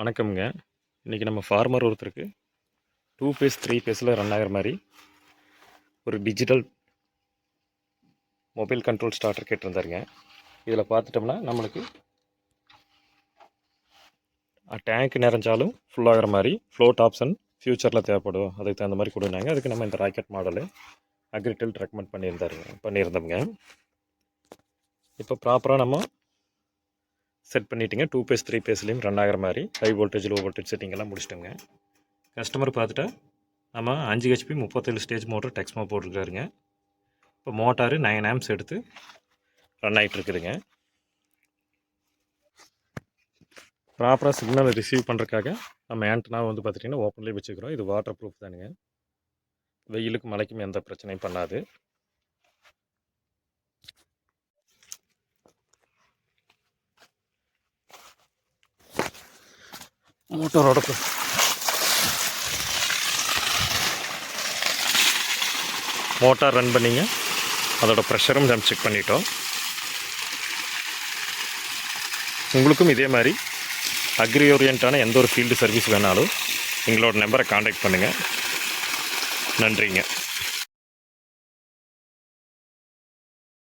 வணக்கம்ங்க. இன்றைக்கி நம்ம ஃபார்மர் ஒருத்தருக்கு 2 பேஸ் 3 பேஸில் ரன் ஆகிற மாதிரி ஒரு டிஜிட்டல் மொபைல் கண்ட்ரோல் ஸ்டார்டர் கேட்டிருந்தாருங்க. இதில் பார்த்துட்டோம்னா நம்மளுக்கு டேங்க் நிறைஞ்சாலும் ஃபுல்லாகிற மாதிரி ஃப்ளோட் ஆப்ஷன் ஃப்யூச்சரில் தேவைப்படும். அதுக்கு தகுந்த மாதிரி கொடுனாங்க. அதுக்கு நம்ம இந்த ராக்கெட் மாடலு அக்ரிடெல் ரெக்கமெண்ட் பண்ணியிருந்தோம்ங்க. இப்போ ப்ராப்பராக நம்ம செட் பண்ணிவிட்டுங்க. 2 பேஸ் 3 பேஸ்லேயும் ரன் ஆகிற மாதிரி ஹை வோல்டேஜ் லோ வோல்டேஜ் செட்டிங்கெல்லாம் முடிச்சிட்டோங்க. கஸ்டமர் பார்த்துட்டா நம்ம 5 ஹெச்பி 37 ஸ்டேஜ் மோட்டர் டெக்ஸ்மோ போட்டிருக்காருங்க. இப்போ மோட்டாரு 9 ஆம்ஸ் எடுத்து ரன் ஆகிட்டுருக்குதுங்க. ப்ராப்பராக சிக்னலை ரிசீவ் பண்ணுறதுக்காக நம்ம ஆண்டனாவை பார்த்துட்டிங்கன்னா ஓப்பன்லேயே வச்சுக்கிறோம். இது வாட்டர் ப்ரூஃப் தானுங்க. வெயிலுக்கு மழைக்கும் எந்த பிரச்சனையும் பண்ணாது. மோட்டரோட மோட்டார் ரன் பண்ணிங்க. அதோட ப்ரெஷரும் நம்ம செக் பண்ணிட்டோம். உங்களுக்கும் இதே மாதிரி அக்ரி ஓரியன்டான எந்த ஒரு ஃபீல்டு சர்வீஸ் வேணாலும் எங்களோட நம்பரை காண்டாக்ட் பண்ணுங்கள். நன்றிங்க.